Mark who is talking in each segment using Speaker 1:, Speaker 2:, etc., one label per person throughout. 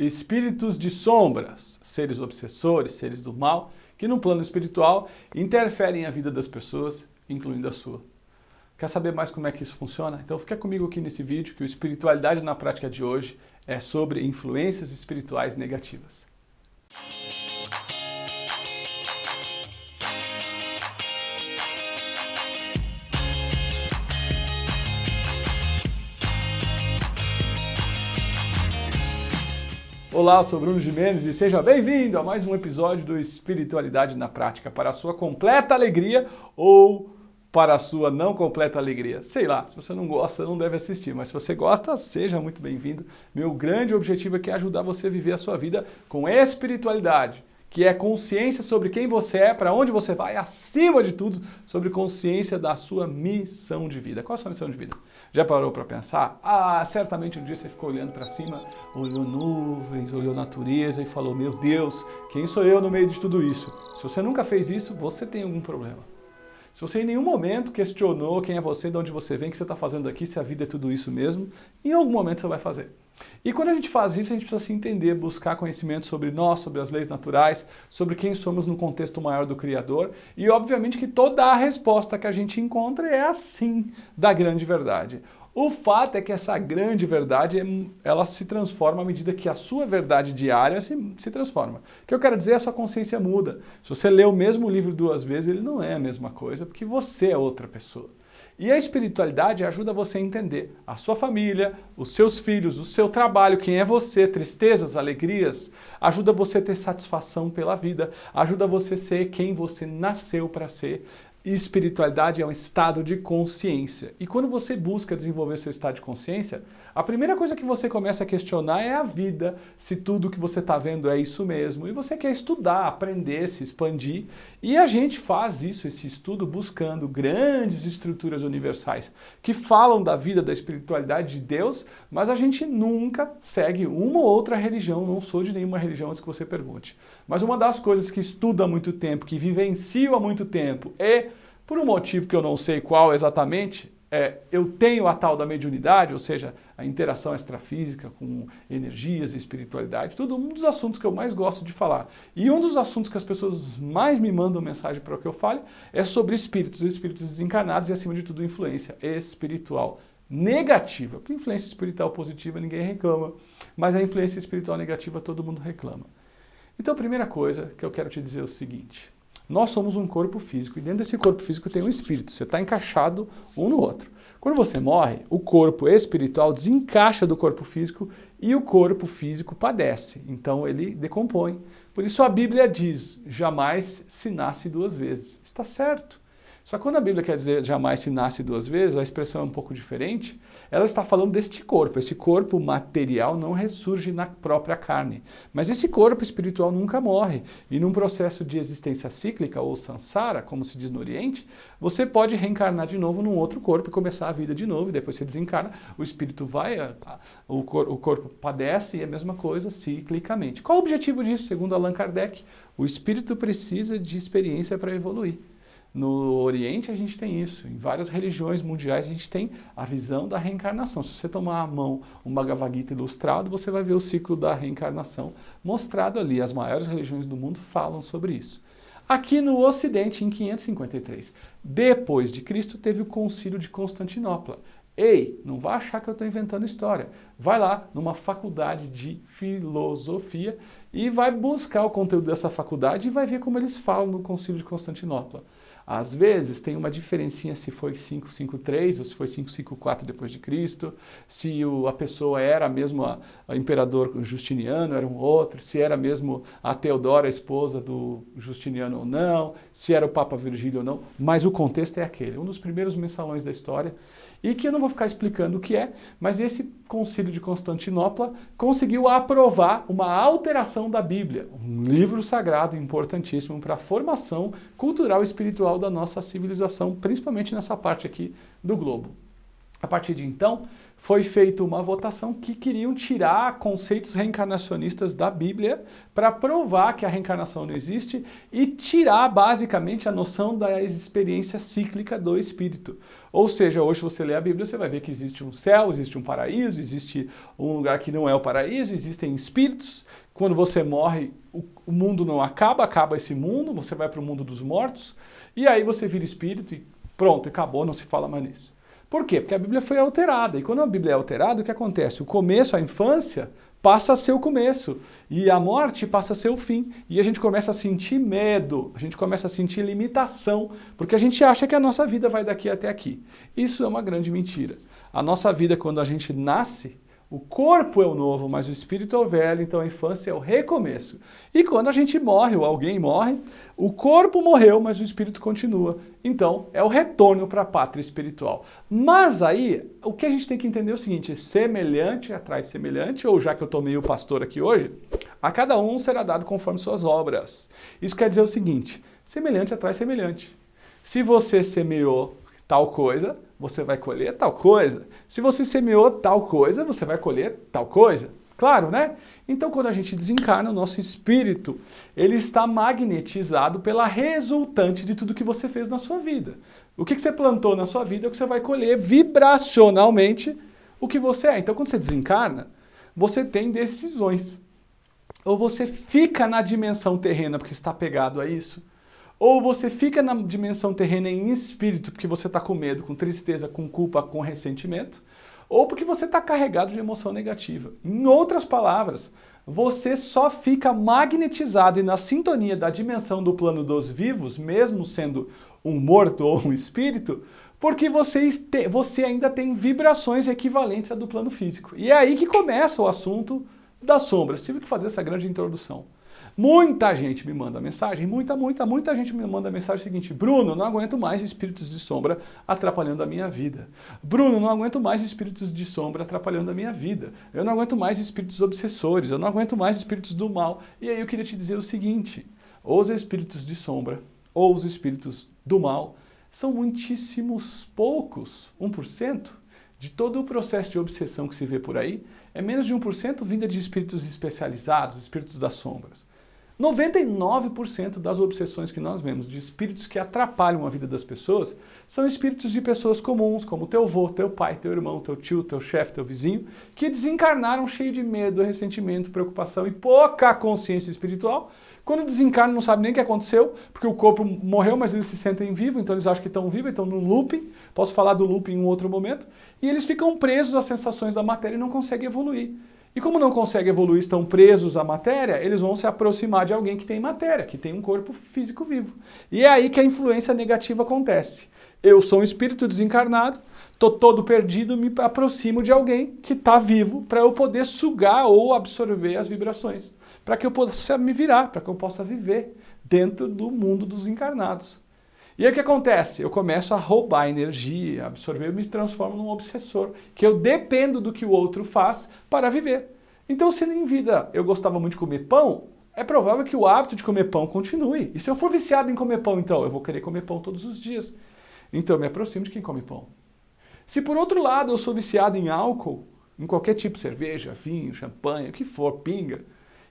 Speaker 1: espíritos de sombras, seres obsessores, seres do mal, que no plano espiritual interferem na vida das pessoas, incluindo a sua. Quer saber mais como é que isso funciona? Então fica comigo aqui nesse vídeo, que o Espiritualidade na Prática de hoje é sobre influências espirituais negativas. Olá, eu sou Bruno Gimenez e seja bem-vindo a mais um episódio do Espiritualidade na Prática, para a sua completa alegria ou para a sua não completa alegria. Sei lá, se você não gosta, não deve assistir, mas se você gosta, seja muito bem-vindo. Meu grande objetivo aqui é ajudar você a viver a sua vida com espiritualidade, que é consciência sobre quem você é, para onde você vai, acima de tudo, sobre consciência da sua missão de vida. Qual é a sua missão de vida? Já parou para pensar? Certamente um dia você ficou olhando para cima, olhou nuvens, olhou natureza e falou, meu Deus, quem sou eu no meio de tudo isso? Se você nunca fez isso, você tem algum problema. Se você em nenhum momento questionou quem é você, de onde você vem, o que você está fazendo aqui, se a vida é tudo isso mesmo, em algum momento você vai fazer. E quando a gente faz isso, a gente precisa se entender, buscar conhecimento sobre nós, sobre as leis naturais, sobre quem somos no contexto maior do Criador. E obviamente que toda a resposta que a gente encontra é assim, da grande verdade. O fato é que essa grande verdade, ela se transforma à medida que a sua verdade diária se transforma. O que eu quero dizer é que a sua consciência muda. Se você lê o mesmo livro 2 vezes, ele não é a mesma coisa, porque você é outra pessoa. E a espiritualidade ajuda você a entender a sua família, os seus filhos, o seu trabalho, quem é você, tristezas, alegrias, ajuda você a ter satisfação pela vida, ajuda você a ser quem você nasceu para ser. Espiritualidade é um estado de consciência. E quando você busca desenvolver seu estado de consciência, a primeira coisa que você começa a questionar é a vida, se tudo que você está vendo é isso mesmo. E você quer estudar, aprender, se expandir. E a gente faz isso, esse estudo, buscando grandes estruturas universais que falam da vida, da espiritualidade de Deus, mas a gente nunca segue uma ou outra religião, não sou de nenhuma religião antes que você pergunte. Mas uma das coisas que estudo há muito tempo, que vivencio há muito tempo, por um motivo que eu não sei qual exatamente, eu tenho a tal da mediunidade, ou seja, a interação extrafísica com energias e espiritualidade, tudo um dos assuntos que eu mais gosto de falar. E um dos assuntos que as pessoas mais me mandam mensagem para que eu fale é sobre espíritos desencarnados e, acima de tudo, influência espiritual negativa. Porque influência espiritual positiva ninguém reclama, mas a influência espiritual negativa todo mundo reclama. Então a primeira coisa que eu quero te dizer é o seguinte: nós somos um corpo físico e dentro desse corpo físico tem um espírito, você está encaixado um no outro. Quando você morre, o corpo espiritual desencaixa do corpo físico e o corpo físico padece, então ele decompõe. Por isso a Bíblia diz, jamais se nasce 2 vezes. Está certo. Só que quando a Bíblia quer dizer jamais se nasce 2 vezes, a expressão é um pouco diferente, ela está falando deste corpo. Esse corpo material não ressurge na própria carne. Mas esse corpo espiritual nunca morre. E num processo de existência cíclica, ou samsara, como se diz no Oriente, você pode reencarnar de novo num outro corpo e começar a vida de novo. E depois você desencarna, o espírito vai, o corpo padece e é a mesma coisa ciclicamente. Qual o objetivo disso? Segundo Allan Kardec, o espírito precisa de experiência para evoluir. No Oriente a gente tem isso, em várias religiões mundiais a gente tem a visão da reencarnação. Se você tomar à mão um Bhagavad Gita ilustrado, você vai ver o ciclo da reencarnação mostrado ali. As maiores religiões do mundo falam sobre isso. Aqui no Ocidente, em 553, depois de Cristo, teve o Concílio de Constantinopla. Ei, não vai achar que eu estou inventando história. Vai lá numa faculdade de filosofia e vai buscar o conteúdo dessa faculdade e vai ver como eles falam no Concílio de Constantinopla. Às vezes tem uma diferencinha se foi 553 ou se foi 554 depois de Cristo, se a pessoa era mesmo o imperador Justiniano, era um outro, se era mesmo a Teodora, a esposa do Justiniano ou não, se era o Papa Virgílio ou não, mas o contexto é aquele, um dos primeiros mensalões da história, e que eu não vou ficar explicando o que é, mas esse Concílio de Constantinopla conseguiu aprovar uma alteração da Bíblia, um livro sagrado importantíssimo para a formação cultural e espiritual da nossa civilização, principalmente nessa parte aqui do globo. A partir de então, foi feita uma votação que queriam tirar conceitos reencarnacionistas da Bíblia para provar que a reencarnação não existe e tirar basicamente a noção da experiência cíclica do espírito. Ou seja, hoje você lê a Bíblia, você vai ver que existe um céu, existe um paraíso, existe um lugar que não é o paraíso, existem espíritos. Quando você morre, o mundo não acaba, acaba esse mundo, você vai para o mundo dos mortos, e aí você vira espírito e pronto, acabou, não se fala mais nisso. Por quê? Porque a Bíblia foi alterada. E quando a Bíblia é alterada, o que acontece? O começo, a infância, passa a ser o começo. E a morte passa a ser o fim. E a gente começa a sentir medo, a gente começa a sentir limitação, porque a gente acha que a nossa vida vai daqui até aqui. Isso é uma grande mentira. A nossa vida, quando a gente nasce, o corpo é o novo, mas o espírito é o velho, então a infância é o recomeço. E quando a gente morre, ou alguém morre, o corpo morreu, mas o espírito continua. Então, é o retorno para a pátria espiritual. Mas aí, o que a gente tem que entender é o seguinte, semelhante atrai semelhante, ou já que eu tô meio pastor aqui hoje, a cada um será dado conforme suas obras. Isso quer dizer o seguinte, semelhante atrai semelhante. Se você semeou tal coisa, você vai colher tal coisa. Se você semeou tal coisa, você vai colher tal coisa. Claro, né? Então, quando a gente desencarna, o nosso espírito, ele está magnetizado pela resultante de tudo que você fez na sua vida. O que você plantou na sua vida é o que você vai colher vibracionalmente o que você é. Então, quando você desencarna, você tem decisões. Ou você fica na dimensão terrena porque está apegado a isso, ou você fica na dimensão terrena em espírito porque você está com medo, com tristeza, com culpa, com ressentimento, ou porque você está carregado de emoção negativa. Em outras palavras, você só fica magnetizado e na sintonia da dimensão do plano dos vivos, mesmo sendo um morto ou um espírito, porque você ainda tem vibrações equivalentes à do plano físico. E é aí que começa o assunto das sombras. Tive que fazer essa grande introdução. Muita gente me manda mensagem, muita gente me manda mensagem seguinte: Bruno, não aguento mais espíritos de sombra atrapalhando a minha vida. Bruno, não aguento mais espíritos de sombra atrapalhando a minha vida. Eu não aguento mais espíritos obsessores, eu não aguento mais espíritos do mal. E aí eu queria te dizer o seguinte, os espíritos de sombra ou os espíritos do mal são muitíssimos poucos, 1%, de todo o processo de obsessão que se vê por aí, é menos de 1% vinda de espíritos especializados, espíritos das sombras. 99% das obsessões que nós vemos de espíritos que atrapalham a vida das pessoas são espíritos de pessoas comuns, como teu avô, teu pai, teu irmão, teu tio, teu chefe, teu vizinho, que desencarnaram cheio de medo, ressentimento, preocupação e pouca consciência espiritual. Quando desencarnam não sabem nem o que aconteceu, porque o corpo morreu, mas eles se sentem vivos, então eles acham que estão vivos, estão num looping. Posso falar do looping em um outro momento. E eles ficam presos às sensações da matéria e não conseguem evoluir. E como não conseguem evoluir, estão presos à matéria, eles vão se aproximar de alguém que tem matéria, que tem um corpo físico vivo. E é aí que a influência negativa acontece. Eu sou um espírito desencarnado, estou todo perdido, me aproximo de alguém que está vivo para eu poder sugar ou absorver as vibrações, para que eu possa me virar, para que eu possa viver dentro do mundo dos encarnados. E aí o que acontece? Eu começo a roubar energia, absorver, eu me transformo num obsessor, que eu dependo do que o outro faz para viver. Então, se em vida eu gostava muito de comer pão, é provável que o hábito de comer pão continue. E se eu for viciado em comer pão, então, eu vou querer comer pão todos os dias. Então, eu me aproximo de quem come pão. Se por outro lado eu sou viciado em álcool, em qualquer tipo de cerveja, vinho, champanhe, o que for, pinga,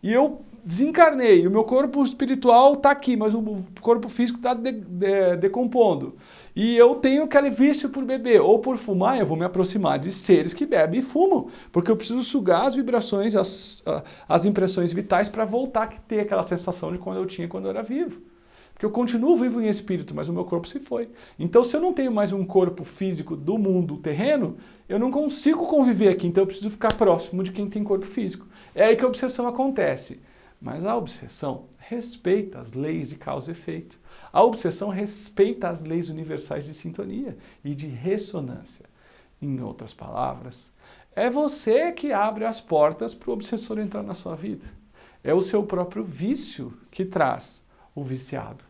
Speaker 1: e eu desencarnei, o meu corpo espiritual está aqui, mas o corpo físico está decompondo. E eu tenho aquele vício por beber ou por fumar, eu vou me aproximar de seres que bebem e fumam, porque eu preciso sugar as vibrações, as impressões vitais para voltar a ter aquela sensação de quando eu tinha quando eu era vivo. Porque eu continuo vivo em espírito, mas o meu corpo se foi. Então, se eu não tenho mais um corpo físico do mundo terreno, eu não consigo conviver aqui, então eu preciso ficar próximo de quem tem corpo físico. É aí que a obsessão acontece. Mas a obsessão respeita as leis de causa e efeito. A obsessão respeita as leis universais de sintonia e de ressonância. Em outras palavras, é você que abre as portas para o obsessor entrar na sua vida. É o seu próprio vício que traz o viciado.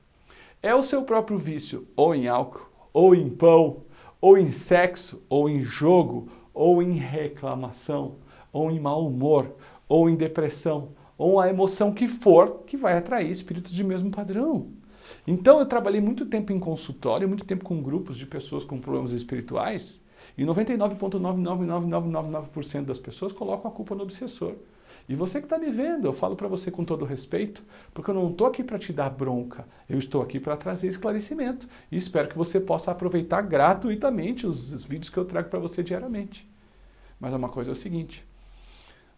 Speaker 1: É o seu próprio vício, ou em álcool, ou em pão, ou em sexo, ou em jogo, ou em reclamação, ou em mau humor, ou em depressão, ou a emoção que for, que vai atrair espíritos de mesmo padrão. Então eu trabalhei muito tempo em consultório, muito tempo com grupos de pessoas com problemas espirituais, E 99,99999% das pessoas colocam a culpa no obsessor. E você que está me vendo, eu falo para você com todo respeito, porque eu não estou aqui para te dar bronca, eu estou aqui para trazer esclarecimento. E espero que você possa aproveitar gratuitamente os vídeos que eu trago para você diariamente. Mas uma coisa é o seguinte,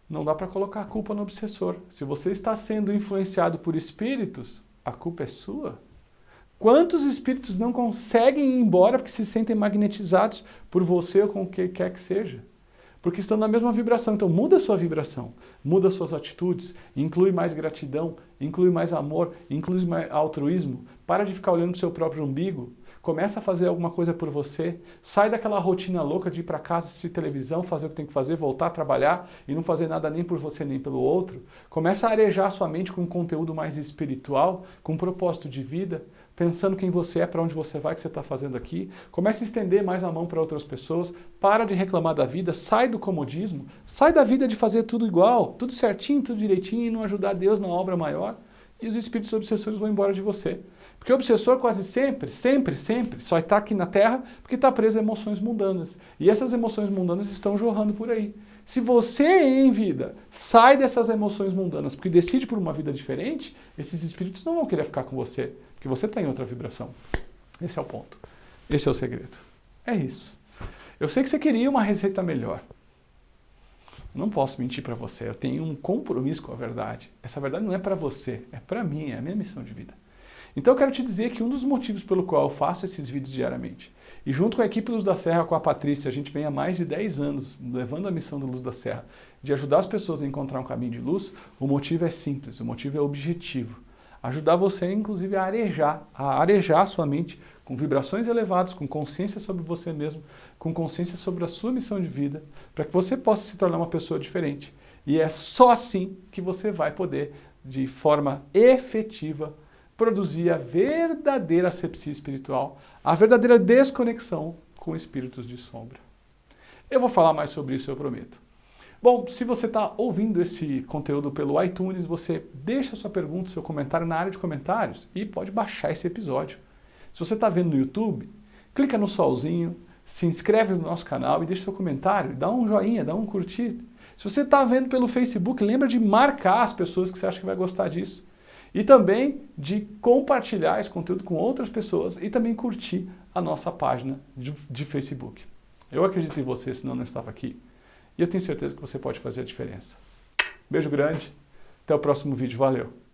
Speaker 1: não dá para colocar a culpa no obsessor. Se você está sendo influenciado por espíritos, a culpa é sua. Quantos espíritos não conseguem ir embora porque se sentem magnetizados por você ou com o que quer que seja? Porque estão na mesma vibração. Então muda a sua vibração, muda as suas atitudes, inclui mais gratidão, inclui mais amor, inclui mais altruísmo. Para de ficar olhando para o seu próprio umbigo. Começa a fazer alguma coisa por você. Sai daquela rotina louca de ir para casa, assistir televisão, fazer o que tem que fazer, voltar a trabalhar e não fazer nada nem por você nem pelo outro. Começa a arejar a sua mente com um conteúdo mais espiritual, com um propósito de vida, pensando quem você é, para onde você vai, o que você está fazendo aqui. Começa a estender mais a mão para outras pessoas. Para de reclamar da vida, sai do comodismo, sai da vida de fazer tudo igual, tudo certinho, tudo direitinho e não ajudar Deus na obra maior. E os espíritos obsessores vão embora de você. Porque o obsessor quase sempre só está aqui na Terra porque está preso a emoções mundanas. E essas emoções mundanas estão jorrando por aí. Se você em vida sai dessas emoções mundanas porque decide por uma vida diferente, esses espíritos não vão querer ficar com você, porque você está em outra vibração. Esse é o ponto. Esse é o segredo. É isso. Eu sei que você queria uma receita melhor. Não posso mentir para você. Eu tenho um compromisso com a verdade. Essa verdade não é para você, é para mim, é a minha missão de vida. Então eu quero te dizer que um dos motivos pelo qual eu faço esses vídeos diariamente, e junto com a equipe Luz da Serra, com a Patrícia, a gente vem há mais de 10 anos levando a missão do Luz da Serra, de ajudar as pessoas a encontrar um caminho de luz, o motivo é simples, o motivo é objetivo. Ajudar você, inclusive, a arejar a sua mente com vibrações elevadas, com consciência sobre você mesmo, com consciência sobre a sua missão de vida, para que você possa se tornar uma pessoa diferente. E é só assim que você vai poder, de forma efetiva, produzir a verdadeira asepsia espiritual, a verdadeira desconexão com espíritos de sombra. Eu vou falar mais sobre isso, eu prometo. Bom, se você está ouvindo esse conteúdo pelo iTunes, você deixa sua pergunta, seu comentário na área de comentários e pode baixar esse episódio. Se você está vendo no YouTube, clica no solzinho, se inscreve no nosso canal e deixa seu comentário, dá um joinha, dá um curtir. Se você está vendo pelo Facebook, lembra de marcar as pessoas que você acha que vai gostar disso. E também de compartilhar esse conteúdo com outras pessoas e também curtir a nossa página de Facebook. Eu acredito em você, senão eu não estava aqui. E eu tenho certeza que você pode fazer a diferença. Beijo grande, até o próximo vídeo, valeu!